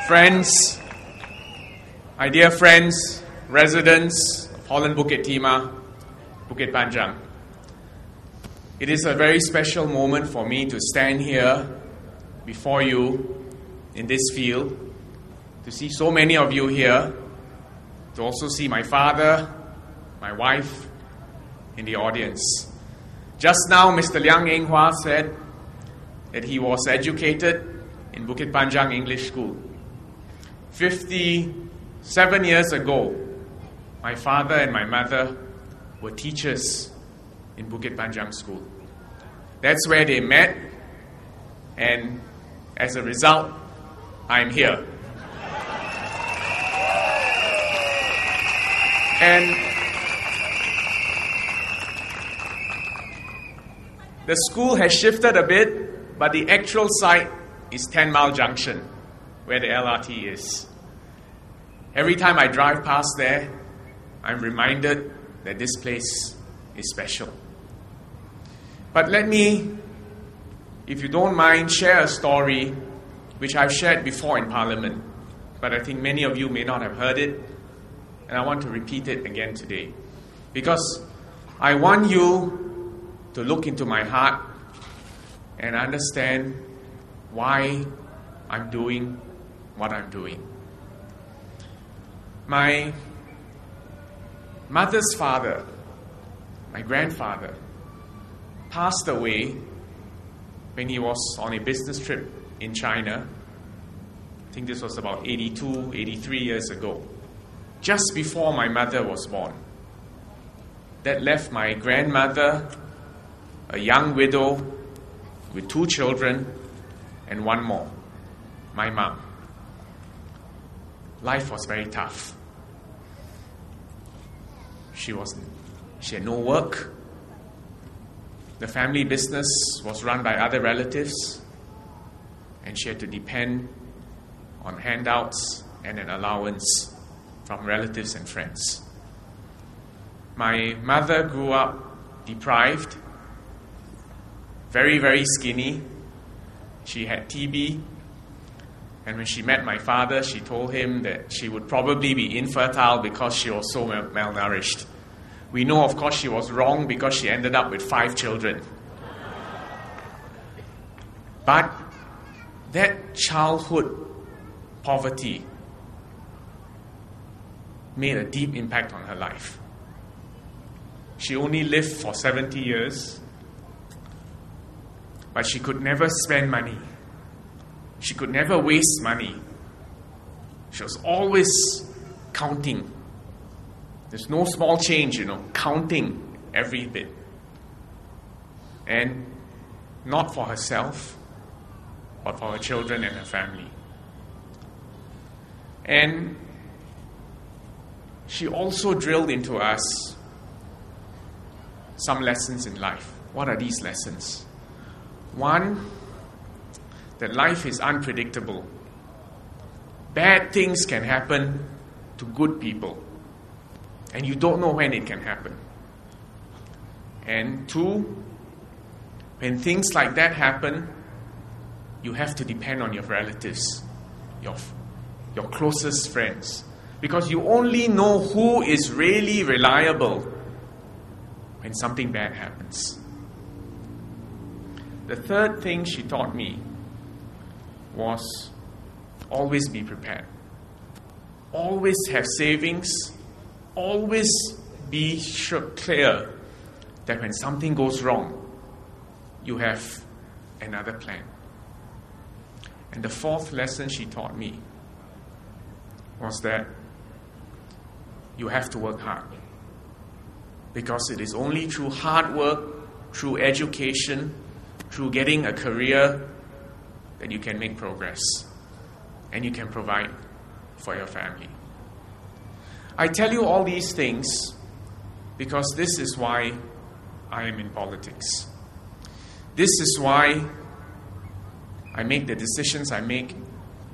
Friends, my dear friends, residents of Holland-Bukit, Bukit Panjang, it is a very special moment for me to stand here before you in this field, to see so many of you here, to also see my father, my wife in the audience. Just now, Mr. Liang Eng Hua said that he was educated in Bukit Panjang English School. 57 years ago, my father and my mother were teachers in Bukit Panjang School. That's where they met, and as a result, I'm here. And the school has shifted a bit, but the actual site is 10 Mile Junction, where the LRT is. Every time I drive past there, I'm reminded that this place is special. But let me, if you don't mind, share a story which I've shared before in Parliament, but I think many of you may not have heard it, and I want to repeat it again today. Because I want you to look into my heart and understand why I'm doing what I'm doing. My mother's father, my grandfather, passed away when he was on a business trip in China. I think this was about 82, 83 years ago, just before my mother was born. That left my grandmother, a young widow with 2 children, and one more, my mom. Life was very tough. She had no work. The family business was run by other relatives, and she had to depend on handouts and an allowance from relatives and friends. My mother grew up deprived, very, very skinny. She had TB, and when she met my father, she told him that she would probably be infertile because she was so malnourished. We know, of course, she was wrong because she ended up with 5 children. But that childhood poverty made a deep impact on her life. She only lived for 70 years, but she could never spend money. She could never waste money. She was always counting. There's no small change, counting every bit. And not for herself, but for her children and her family. And she also drilled into us some lessons in life. What are these lessons? One, that life is unpredictable. Bad things can happen to good people, and you don't know when it can happen. And 2, when things like that happen, you have to depend on your relatives, your closest friends, because you only know who is really reliable when something bad happens. The third thing she taught me was always be prepared. Always have savings. Always be clear that when something goes wrong, you have another plan. And the 4th lesson she taught me was that you have to work hard. Because it is only through hard work, through education, through getting a career, that you can make progress and you can provide for your family. I tell you all these things because this is why I am in politics. This is why I make the decisions I make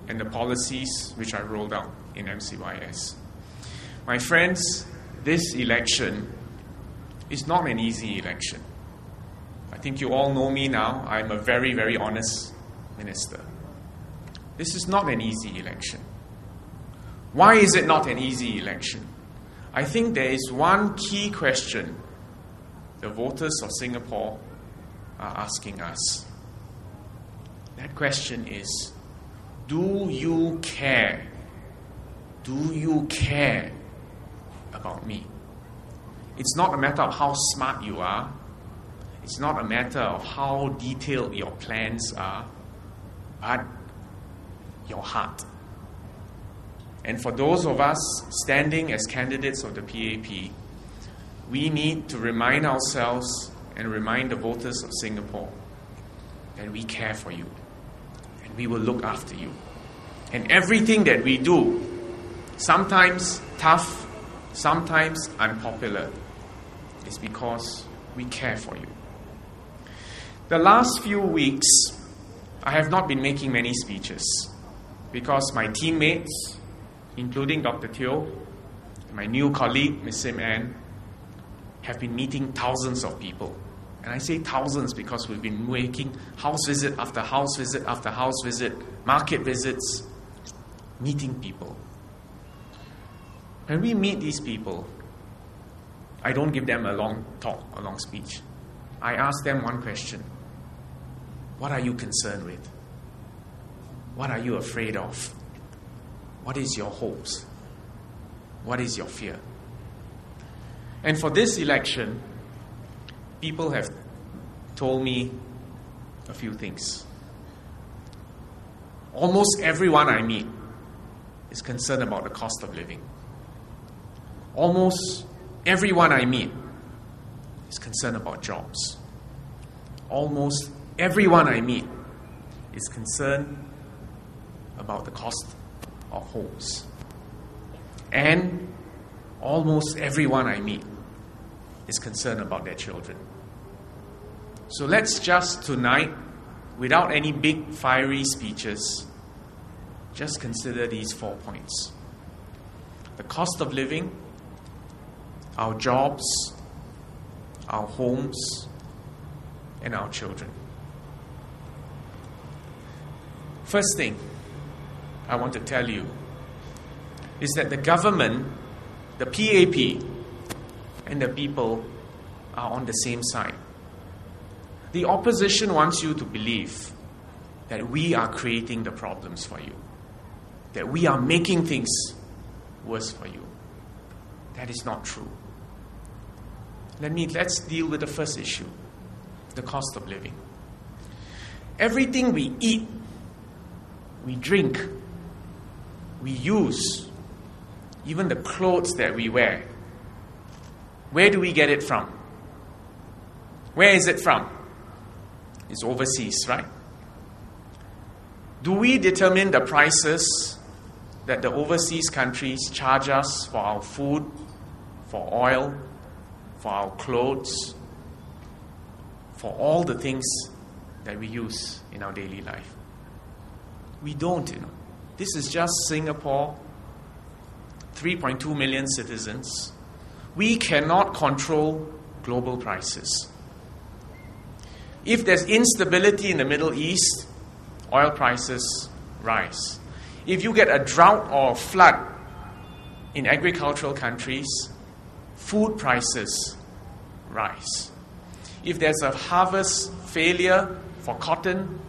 and the policies which I rolled out in MCYS. My friends, this election is not an easy election. I think you all know me now. I'm a very, very honest minister. This is not an easy election. Why is it not an easy election? I think there is one key question the voters of Singapore are asking us. That question is, do you care? Do you care about me? It's not a matter of how smart you are. It's not a matter of how detailed your plans are, but your heart. And for those of us standing as candidates of the PAP, we need to remind ourselves and remind the voters of Singapore that we care for you and we will look after you. And everything that we do, sometimes tough, sometimes unpopular, is because we care for you. The last few weeks, I have not been making many speeches because my teammates, including Dr. Teo, and my new colleague, Ms. Sim Ann, have been meeting thousands of people. And I say thousands because we've been making house visit after house visit after house visit, market visits, meeting people. When we meet these people, I don't give them a long talk, a long speech. I ask them one question. What are you concerned with? What are you afraid of? What is your hopes? What is your fear? And for this election, people have told me a few things. Almost everyone I meet is concerned about the cost of living. Almost everyone I meet is concerned about jobs. Almost everyone I meet is concerned about the cost of homes. And almost everyone I meet is concerned about their children. So let's just tonight, without any big fiery speeches, just consider these 4 points. The cost of living, our jobs, our homes, and our children. First thing I want to tell you is that the government, the PAP, and the people are on the same side. The opposition wants you to believe that we are creating the problems for you, that we are making things worse for you. That is not true. Let's deal with the first issue, the cost of living. Everything we eat, we drink, we use, even the clothes that we wear, where do we get it from? Where is it from? It's overseas, right? Do we determine the prices that the overseas countries charge us for our food, for oil, for our clothes, for all the things that we use in our daily life? We don't, This is just Singapore, 3.2 million citizens. We cannot control global prices. If there's instability in the Middle East, oil prices rise. If you get a drought or a flood in agricultural countries, food prices rise. If there's a harvest failure for cotton,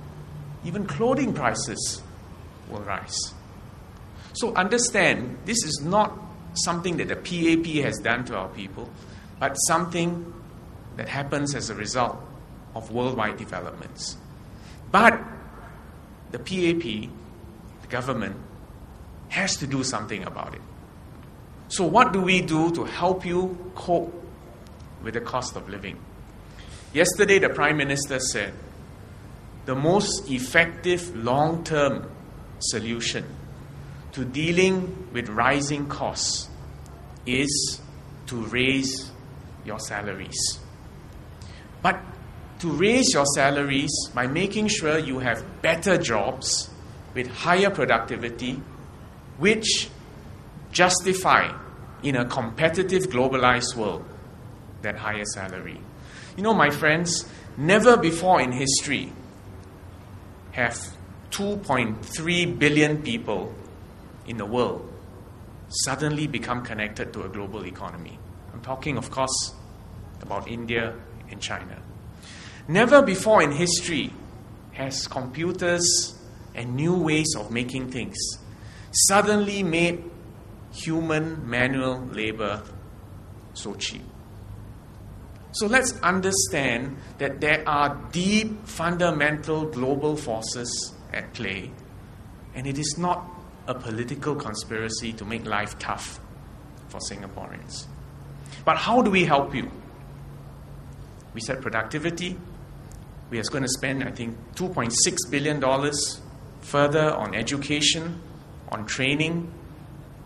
even clothing prices will rise. So understand, this is not something that the PAP has done to our people, but something that happens as a result of worldwide developments. But the PAP, the government, has to do something about it. So what do we do to help you cope with the cost of living? Yesterday, the Prime Minister said, the most effective long-term solution to dealing with rising costs is to raise your salaries. But to raise your salaries by making sure you have better jobs with higher productivity, which justify in a competitive, globalized world that higher salary. My friends, never before in history have 2.3 billion people in the world suddenly become connected to a global economy. I'm talking, of course, about India and China. Never before in history has computers and new ways of making things suddenly made human manual labor so cheap. So let's understand that there are deep, fundamental global forces at play, and it is not a political conspiracy to make life tough for Singaporeans. But how do we help you? We said productivity. We are going to spend, I think, $2.6 billion further on education, on training,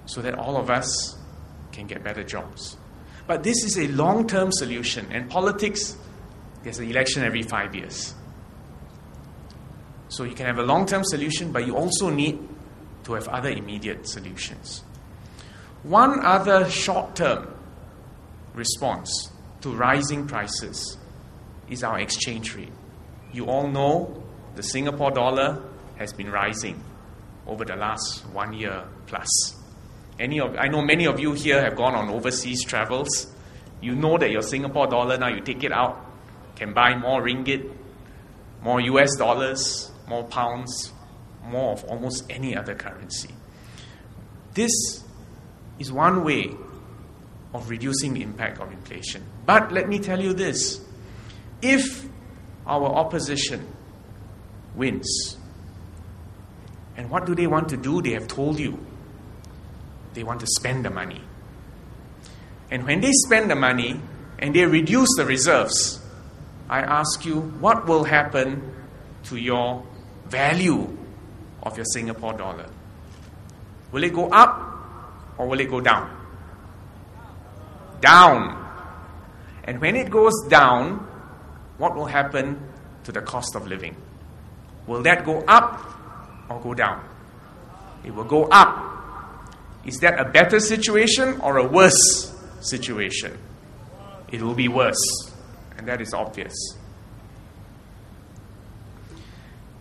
so that all of us can get better jobs. But this is a long-term solution. And politics, there's an election every 5 years. So you can have a long-term solution, but you also need to have other immediate solutions. One other short-term response to rising prices is our exchange rate. You all know the Singapore dollar has been rising over the last 1 year plus. I know many of you here have gone on overseas travels. You know that your Singapore dollar, now you take it out, can buy more ringgit, more US dollars, more pounds, more of almost any other currency. This is one way of reducing the impact of inflation. But let me tell you this, if our opposition wins, and what do they want to do? They have told you. They want to spend the money. And when they spend the money and they reduce the reserves, I ask you, what will happen to your value of your Singapore dollar? Will it go up or will it go down? Down. And when it goes down, what will happen to the cost of living? Will that go up or go down? It will go up. Is that a better situation or a worse situation? It will be worse, and that is obvious.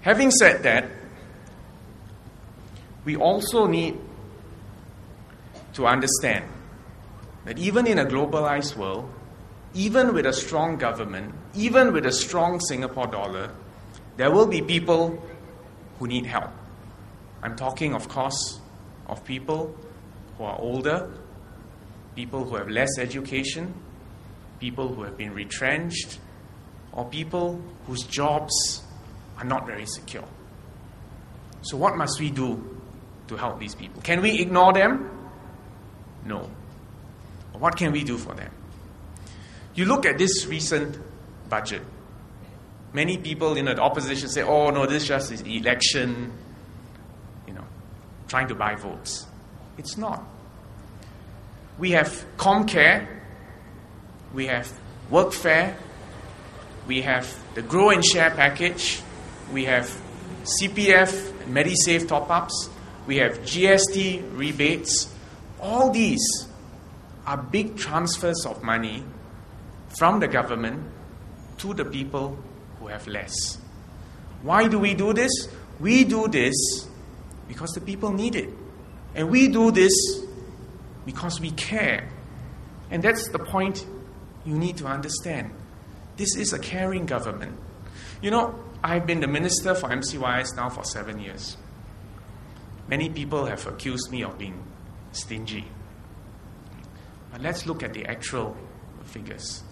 Having said that, we also need to understand that even in a globalized world, even with a strong government, even with a strong Singapore dollar, there will be people who need help. I'm talking, of course, of people who are older, people who have less education, people who have been retrenched, or people whose jobs are not very secure. So what must we do to help these people? Can we ignore them? No. But what can we do for them? You look at this recent budget. Many people in the opposition say, oh no, this just is election, trying to buy votes. It's not. We have Comcare, we have Workfare, we have the Grow and Share package, we have CPF and Medisave top-ups, we have GST rebates. All these are big transfers of money from the government to the people who have less. Why do we do this? We do this because the people need it. And we do this because we care. And that's the point you need to understand. This is a caring government. I've been the minister for MCYS now for 7 years. Many people have accused me of being stingy. But let's look at the actual figures.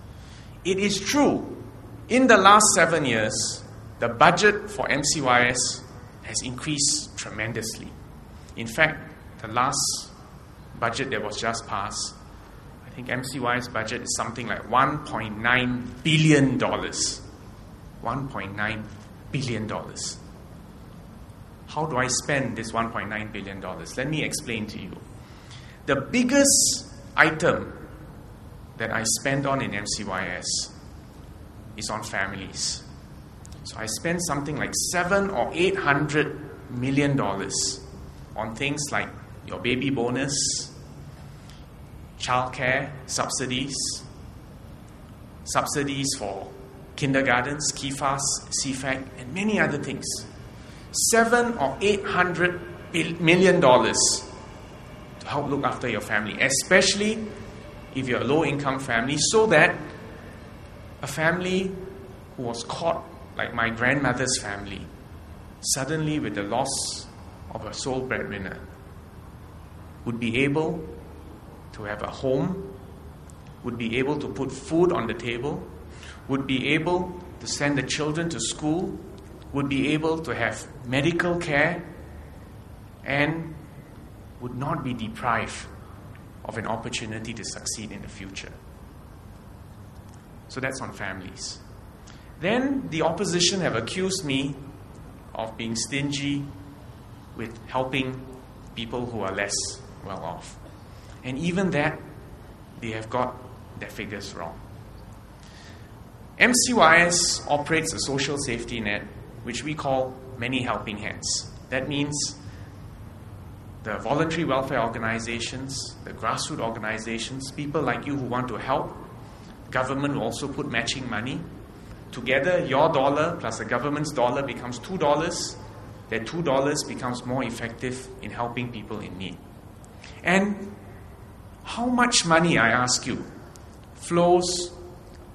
It is true, in the last 7 years, the budget for MCYS has increased tremendously. In fact, the last budget that was just passed, I think MCY's budget is something like $1.9 billion. $1.9 billion. How do I spend this $1.9 billion? Let me explain to you. The biggest item that I spend on in MCYS is on families. So I spend something like $700 or $800 million on things like your baby bonus, childcare subsidies, subsidies for kindergartens, KIFAS, CFAC, and many other things. $700 or $800 million to help look after your family, especially if you're a low-income family, so that a family who was caught, like my grandmother's family, suddenly with the loss of a sole breadwinner, would be able to have a home, would be able to put food on the table, would be able to send the children to school, would be able to have medical care, and would not be deprived of an opportunity to succeed in the future. So that's on families. Then the opposition have accused me of being stingy with helping people who are less well off. And even that, they have got their figures wrong. MCYS operates a social safety net, which we call Many Helping Hands. That means the voluntary welfare organizations, the grassroots organizations, people like you who want to help, government will also put matching money. Together, your dollar plus the government's dollar becomes $2. That $2 becomes more effective in helping people in need. And how much money, I ask you, flows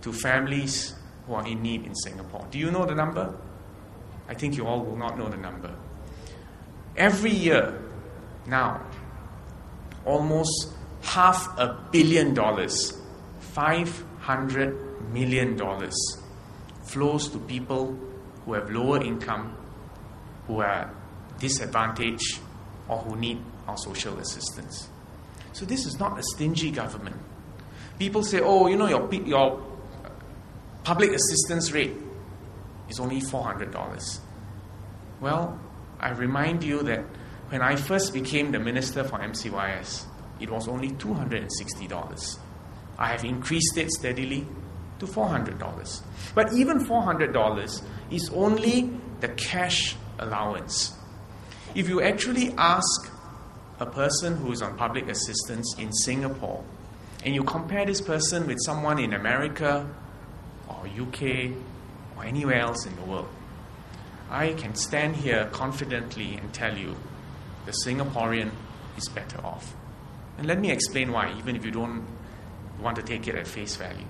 to families who are in need in Singapore? Do you know the number? I think you all will not know the number. Every year, now, almost $500 million, $500 million flows to people who have lower income, who are disadvantaged, or who need our social assistance. So this is not a stingy government. People say, oh, your public assistance rate is only $400. Well, I remind you that when I first became the minister for MCYS, it was only $260. I have increased it steadily to $400. But even $400 is only the cash allowance. If you actually ask a person who is on public assistance in Singapore, and you compare this person with someone in America or UK or anywhere else in the world, I can stand here confidently and tell you the Singaporean is better off. And let me explain why, even if you don't want to take it at face value.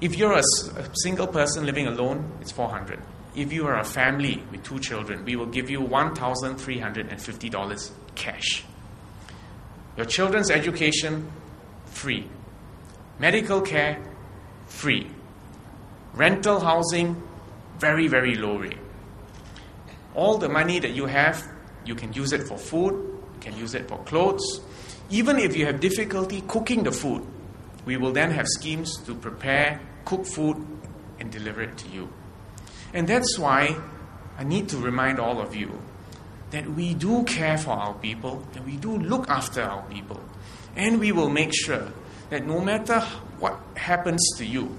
If you're a single person living alone, it's $400. If you are a family with 2 children, we will give you $1,350 cash. Your children's education, free. Medical care, free. Rental housing, very, very low rate. All the money that you have, you can use it for food, you can use it for clothes. Even if you have difficulty cooking the food, we will then have schemes to prepare, cook food, and deliver it to you. And that's why I need to remind all of you that we do care for our people, and we do look after our people. And we will make sure that no matter what happens to you,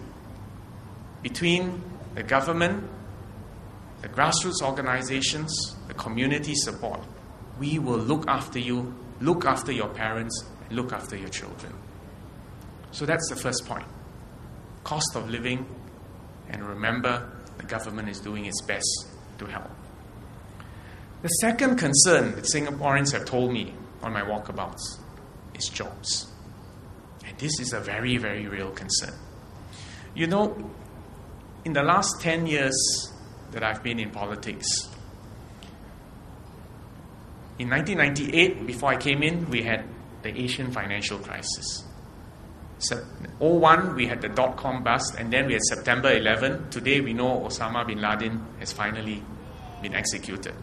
between the government, the grassroots organizations, the community support, we will look after you, look after your parents, and look after your children. So that's the first point. Cost of living, and remember, the government is doing its best to help. The second concern that Singaporeans have told me on my walkabouts is jobs. And this is a very, very real concern. You know, in the last 10 years that I've been in politics, in 1998, before I came in, we had the Asian financial crisis. So, 2001, we had the dot-com bust, and then we had September 11. Today, we know Osama bin Laden has finally been executed.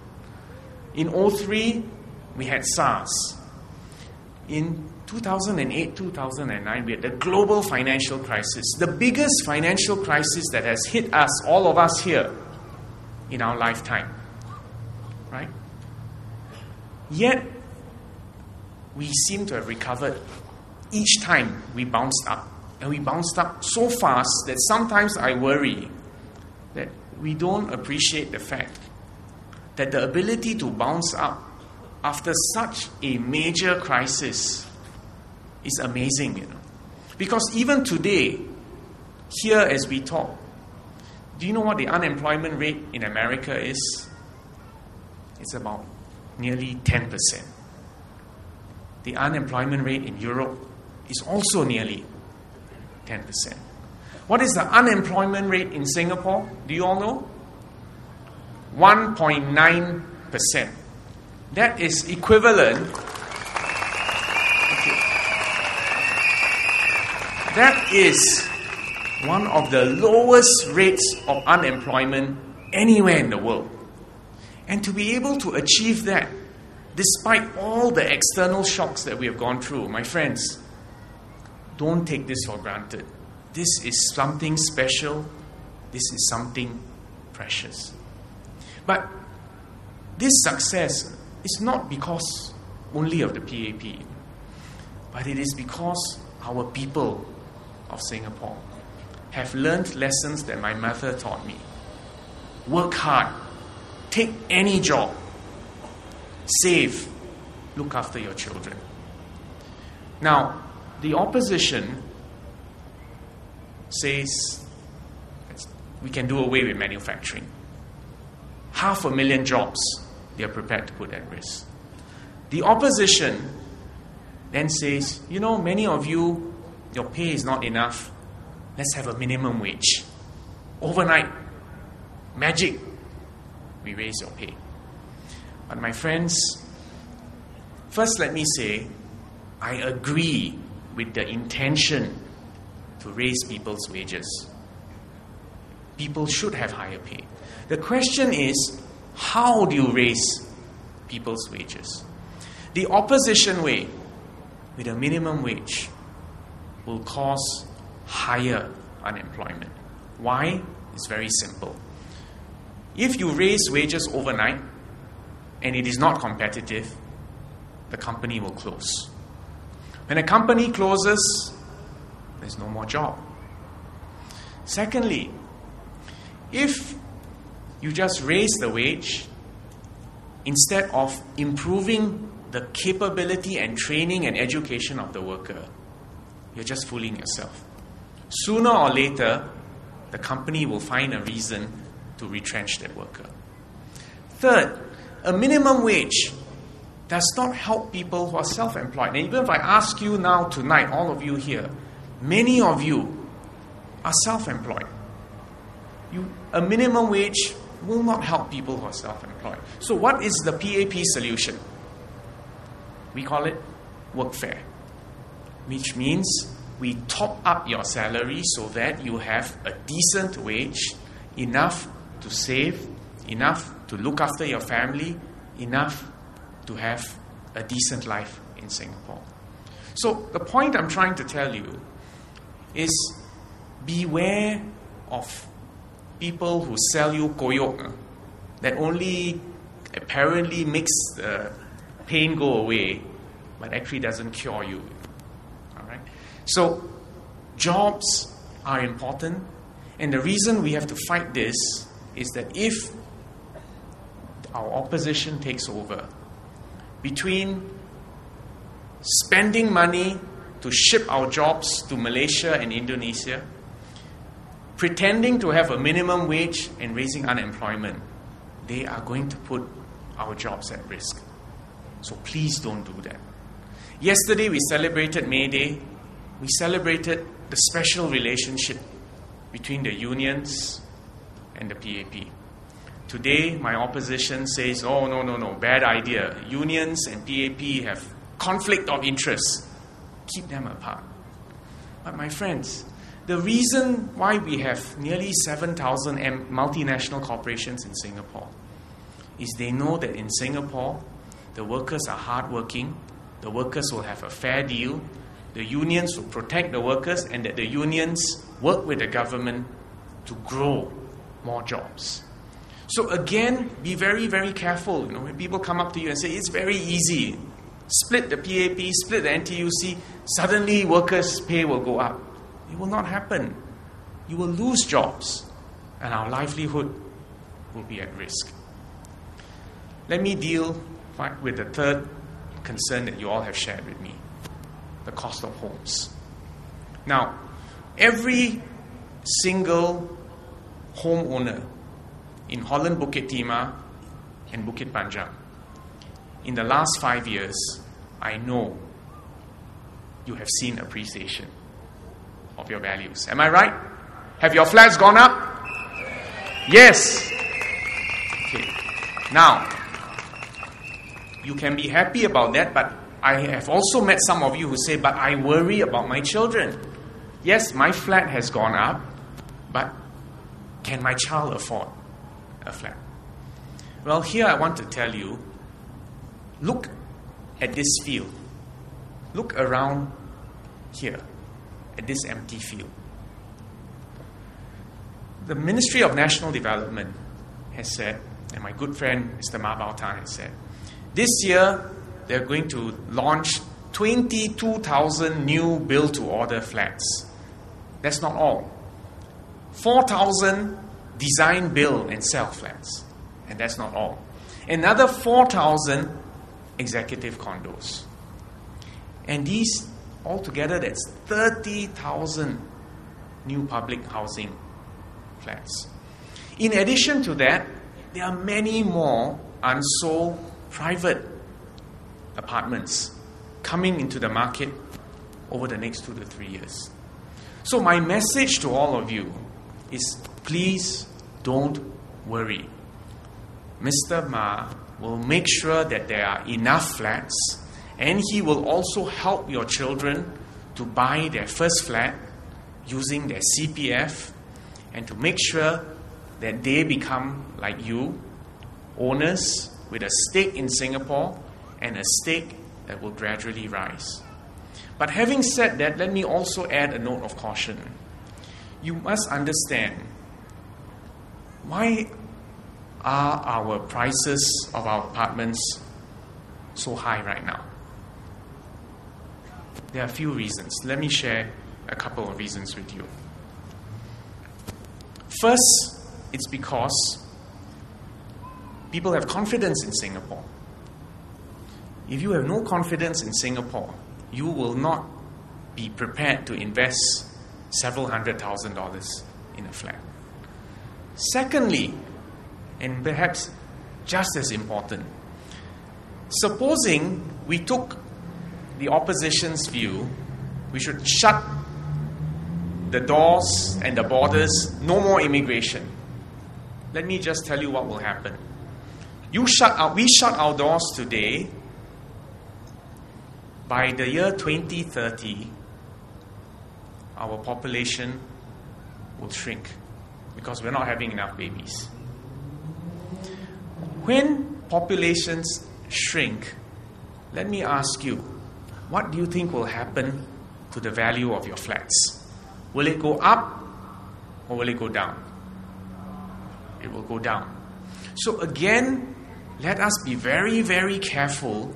In 2003, we had SARS. In 2008, 2009, we had the global financial crisis, the biggest financial crisis that has hit us, all of us here, in our lifetime. Right? Yet, we seem to have recovered. Each time we bounced up, and we bounced up so fast that sometimes I worry that we don't appreciate the fact that the ability to bounce up after such a major crisis is amazing, Because even today, here as we talk, Do you know what the unemployment rate in America is? It's about nearly 10%. The unemployment rate in Europe is also nearly 10%. What is the unemployment rate in Singapore? Do you all know? 1.9%. That is equivalent. Okay. That is one of the lowest rates of unemployment anywhere in the world. And to be able to achieve that, despite all the external shocks that we have gone through, my friends, don't take this for granted. This is something special. This is something precious. But this success is not because only of the PAP, but it is because our people of Singapore have learned lessons that my mother taught me. Work hard. Take any job. Save. Look after your children. Now, the opposition says we can do away with manufacturing. 500,000 jobs they are prepared to put at risk. The opposition then says, many of you, your pay is not enough. Let's have a minimum wage. Overnight, magic, we raise your pay. But my friends, first let me say, I agree with the intention to raise people's wages. People should have higher pay. The question is, how do you raise people's wages? The opposition way, with a minimum wage, will cause higher unemployment. Why? It's very simple. If you raise wages overnight and it is not competitive, the company will close. When a company closes, there's no more job. Secondly, if you just raise the wage instead of improving the capability and training and education of the worker, you're just fooling yourself. Sooner or later, the company will find a reason to retrench that worker. Third, a minimum wage does not help people who are self-employed. And even if I ask you now tonight, all of you here, many of you are self-employed. A minimum wage will not help people who are self-employed. So what is the PAP solution? We call it workfare, which means we top up your salary so that you have a decent wage, enough to save, enough to look after your family, enough to have a decent life in Singapore. So the point I'm trying to tell you is beware of people who sell you koyok that only apparently makes the pain go away, but actually doesn't cure you. All right? So jobs are important, and the reason we have to fight this is that if our opposition takes over, between spending money to ship our jobs to Malaysia and Indonesia, pretending to have a minimum wage and raising unemployment, they are going to put our jobs at risk. So please don't do that. Yesterday we celebrated May Day. We celebrated the special relationship between the unions and the PAP. Today my opposition says, oh no, bad idea. Unions and PAP have conflict of interest. Keep them apart. But my friends, the reason why we have nearly 7,000 multinational corporations in Singapore is they know that in Singapore, the workers are hardworking, the workers will have a fair deal, the unions will protect the workers, and that the unions work with the government to grow more jobs. So again, be very, very careful. When people come up to you and say, it's very easy, split the PAP, split the NTUC, suddenly workers' pay will go up. It will not happen. You will lose jobs, and our livelihood will be at risk. Let me deal with the third concern that you all have shared with me, the cost of homes. Now, every single homeowner in Holland-Bukit and Bukit Panjang, in the last 5 years, I know you have seen appreciation of your values. Am I right? Have your flats gone up? Yes. Okay. Now, you can be happy about that, but I have also met some of you who say, but I worry about my children. Yes, my flat has gone up, but can my child afford a flat? Well, here I want to tell you, look at this field. Look around here at this empty field. The Ministry of National Development has said, and my good friend Mr. Ma Bao Tan has said, this year they're going to launch 22,000 new build-to-order flats. That's not all. 4,000 design, build, and sell flats. And that's not all. Another 4,000 executive condos. And these, altogether, that's 30,000 new public housing flats. In addition to that, there are many more unsold private apartments coming into the market over the next 2 to 3 years. So my message to all of you is, please don't worry. Mr. Ma will make sure that there are enough flats, and he will also help your children to buy their first flat using their CPF, and to make sure that they become, like you, owners with a stake in Singapore and a stake that will gradually rise. But having said that, let me also add a note of caution. You must understand, why are our prices of our apartments so high right now? There are a few reasons. Let me share a couple of reasons with you. First, it's because people have confidence in Singapore. If you have no confidence in Singapore, you will not be prepared to invest several $100,000 in a flat. Secondly, and perhaps just as important, supposing we took the opposition's view, we should shut the doors and the borders, no more immigration. Let me just tell you what will happen. We shut our doors today. By the year 2030, our population will shrink because we're not having enough babies. When populations shrink, let me ask you, what do you think will happen to the value of your flats? Will it go up or will it go down? It will go down. So again, let us be very, very careful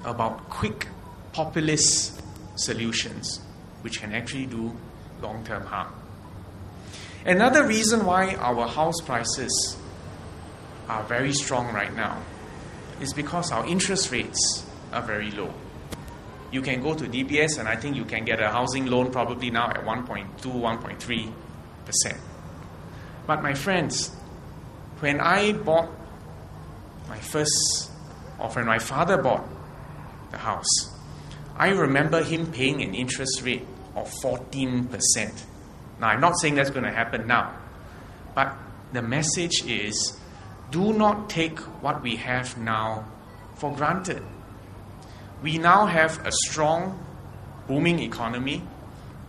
about quick populist solutions, which can actually do long-term harm. Another reason why our house prices are very strong right now is because our interest rates are very low. You can go to DBS and I think you can get a housing loan probably now at 1.2, 1.3%. But my friends, when I bought my first, or when my father bought the house, I remember him paying an interest rate of 14%. Now, I'm not saying that's going to happen now, but the message is, do not take what we have now for granted. We now have a strong, booming economy.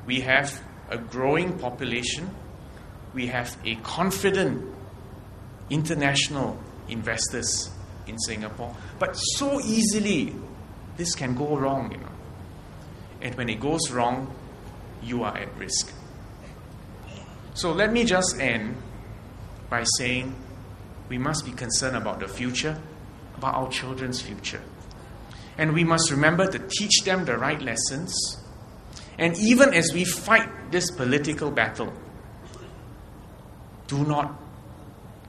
We have a growing population. We have a confident international investors in Singapore. But so easily, this can go wrong, you know. And when it goes wrong, you are at risk. So let me just end by saying we must be concerned about the future, about our children's future. And we must remember to teach them the right lessons. And even as we fight this political battle, do not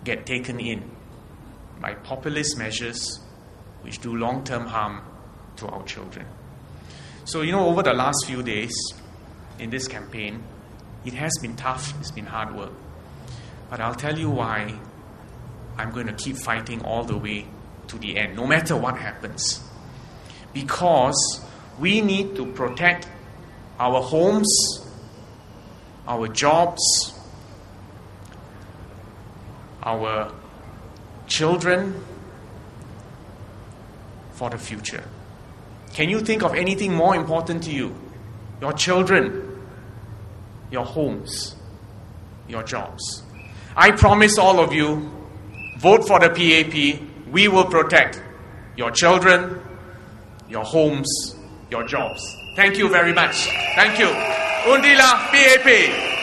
get taken in by populist measures which do long-term harm to our children. So, over the last few days in this campaign, it has been tough, it's been hard work. But I'll tell you why I'm going to keep fighting all the way to the end, no matter what happens. Because we need to protect our homes, our jobs, our children for the future. Can you think of anything more important to you? Your children, your homes, your jobs. I promise all of you, vote for the PAP. We will protect your children, your homes, your jobs. Thank you very much. Thank you. Undila PAP.